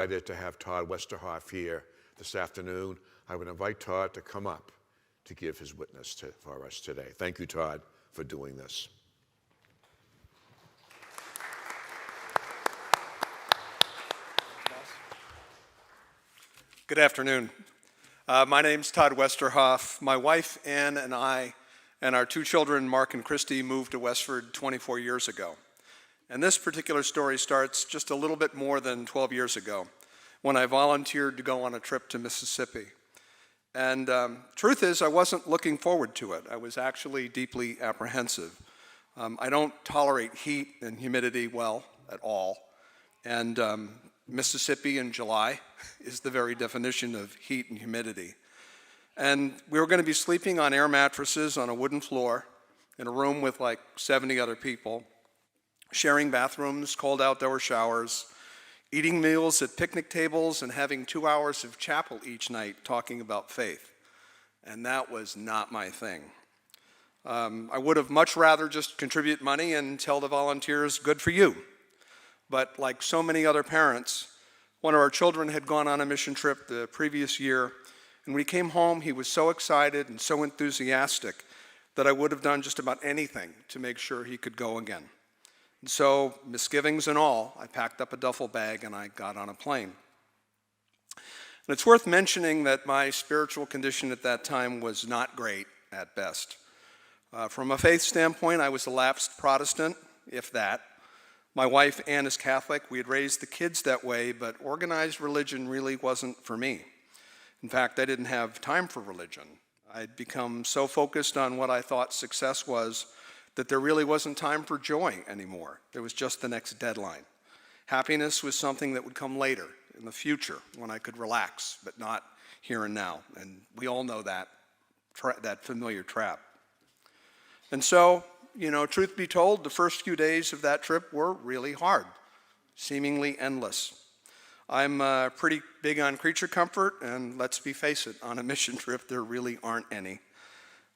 Excited to have Todd Westerhoff here this afternoon. I would invite Todd to come up to give his witness for us today. Thank you, Todd, for doing this. Good afternoon. My name's Todd Westerhoff. My wife, Ann, and I, and our two children, Mark and Christy, moved to Westford 24 years ago. And this particular story starts just a little bit more than 12 years ago, when I volunteered to go on a trip to Mississippi. And truth is, I wasn't looking forward to it. I was actually deeply apprehensive. I don't tolerate heat and humidity well at all. And Mississippi in July is the very definition of heat and humidity. And we were going to be sleeping on air mattresses on a wooden floor in a room with like 70 other people, sharing bathrooms, cold outdoor showers, eating meals at picnic tables, and having 2 hours of chapel each night talking about faith. And that was not my thing. I would have much rather just contribute money and tell the volunteers, good for you. But like so many other parents, one of our children had gone on a mission trip the previous year, and when he came home, he was so excited and so enthusiastic that I would have done just about anything to make sure he could go again. And so, misgivings and all, I packed up a duffel bag and I got on a plane. And it's worth mentioning that my spiritual condition at that time was not great at best. From a faith standpoint, I was a lapsed Protestant, if that. My wife, Ann, is Catholic. We had raised the kids that way, but organized religion really wasn't for me. In fact, I didn't have time for religion. I'd become so focused on what I thought success was that there really wasn't time for joy anymore. There was just the next deadline. Happiness was something that would come later, in the future, when I could relax, but not here and now. And we all know that familiar trap. And so, truth be told, the first few days of that trip were really hard, seemingly endless. I'm pretty big on creature comfort, and let's face it, on a mission trip, there really aren't any.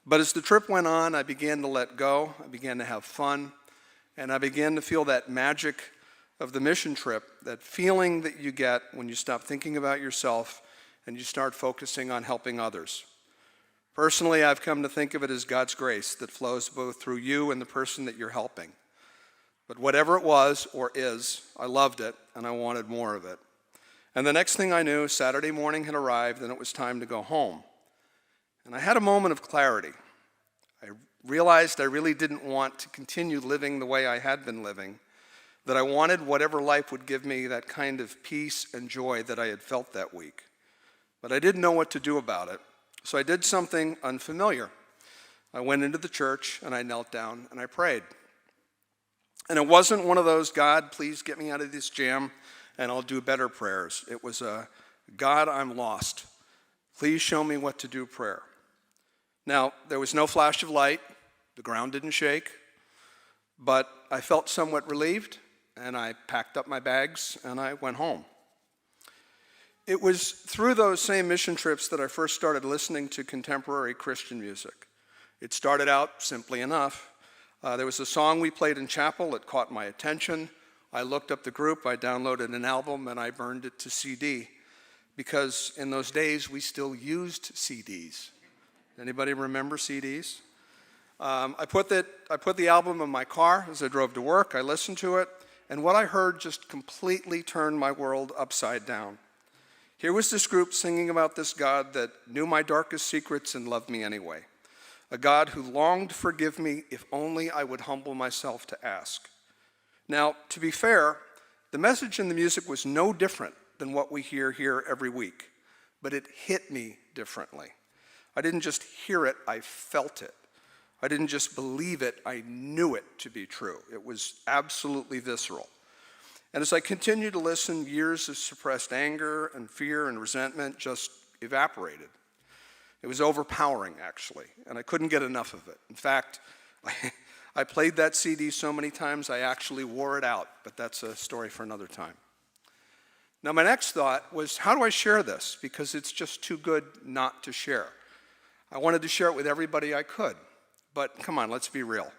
But as the trip went on, I began to let go, I began to have fun, and I began to feel that magic of the mission trip, that feeling that you get when you stop thinking about yourself and you start focusing on helping others. Personally, I've come to think of it as God's grace that flows both through you and the person that you're helping. But whatever it was or is, I loved it and I wanted more of it. And the next thing I knew, Saturday morning had arrived and it was time to go home. And I had a moment of clarity. I realized I really didn't want to continue living the way I had been living, that I wanted whatever life would give me that kind of peace and joy that I had felt that week. But I didn't know what to do about it, so I did something unfamiliar. I went into the church and I knelt down and I prayed. And it wasn't one of those, God, please get me out of this jam and I'll do better prayers. It was a, God, I'm lost. Please show me what to do prayer. Now, there was no flash of light, the ground didn't shake, but I felt somewhat relieved, and I packed up my bags, and I went home. It was through those same mission trips that I first started listening to contemporary Christian music. It started out simply enough. There was a song we played in chapel that caught my attention. I looked up the group, I downloaded an album, and I burned it to CD, because in those days, we still used CDs. Anybody remember CDs? I put the album in my car as I drove to work. I listened to it, and what I heard just completely turned my world upside down. Here was this group singing about this God that knew my darkest secrets and loved me anyway. A God who longed to forgive me if only I would humble myself to ask. Now, to be fair, the message in the music was no different than what we hear here every week, but it hit me differently. I didn't just hear it, I felt it. I didn't just believe it, I knew it to be true. It was absolutely visceral. And as I continued to listen, years of suppressed anger and fear and resentment just evaporated. It was overpowering, actually, and I couldn't get enough of it. In fact, I played that CD so many times I actually wore it out, but that's a story for another time. Now, my next thought was, how do I share this? Because it's just too good not to share. I wanted to share it with everybody I could, but come on, let's be real.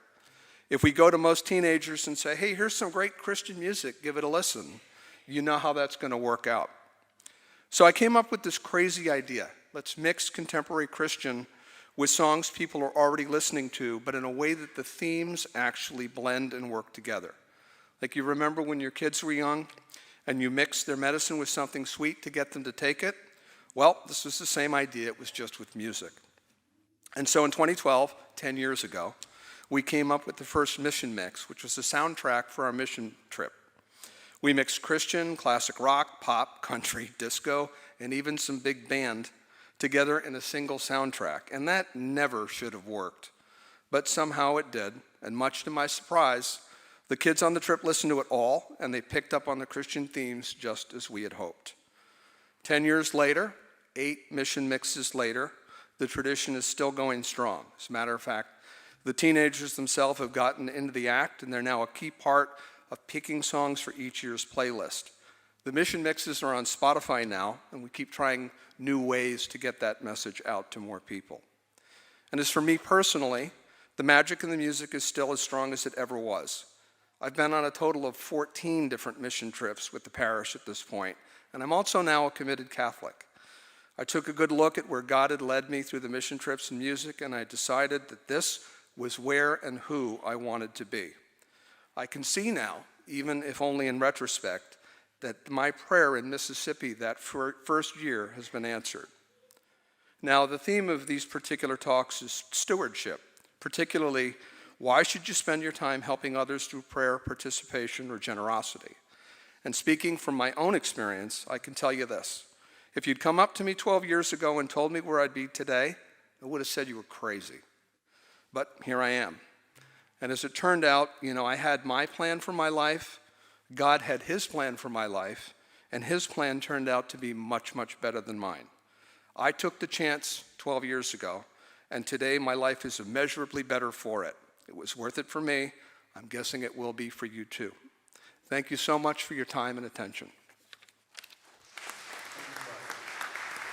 If we go to most teenagers and say, hey, here's some great Christian music, give it a listen, you know how that's going to work out. So I came up with this crazy idea. Let's mix contemporary Christian with songs people are already listening to, but in a way that the themes actually blend and work together. Like, you remember when your kids were young and you mixed their medicine with something sweet to get them to take it? Well, this was the same idea, it was just with music. And so in 2012, 10 years ago, we came up with the first mission mix, which was the soundtrack for our mission trip. We mixed Christian, classic rock, pop, country, disco, and even some big band together in a single soundtrack. And that never should have worked. But somehow it did, and much to my surprise, the kids on the trip listened to it all, and they picked up on the Christian themes just as we had hoped. 10 years later, 8 mission mixes later, the tradition is still going strong. As a matter of fact, the teenagers themselves have gotten into the act, and they're now a key part of picking songs for each year's playlist. The mission mixes are on Spotify now, and we keep trying new ways to get that message out to more people. And as for me personally, the magic in the music is still as strong as it ever was. I've been on a total of 14 different mission trips with the parish at this point, and I'm also now a committed Catholic. I took a good look at where God had led me through the mission trips and music, and I decided that this was where and who I wanted to be. I can see now, even if only in retrospect, that my prayer in Mississippi that first year has been answered. Now, the theme of these particular talks is stewardship, particularly why should you spend your time helping others through prayer, participation, or generosity? And speaking from my own experience, I can tell you this. If you'd come up to me 12 years ago and told me where I'd be today, I would have said you were crazy. But here I am. And as it turned out, I had my plan for my life, God had his plan for my life, and his plan turned out to be much, much better than mine. I took the chance 12 years ago, and today my life is immeasurably better for it. It was worth it for me. I'm guessing it will be for you too. Thank you so much for your time and attention.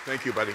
Thank you, buddy.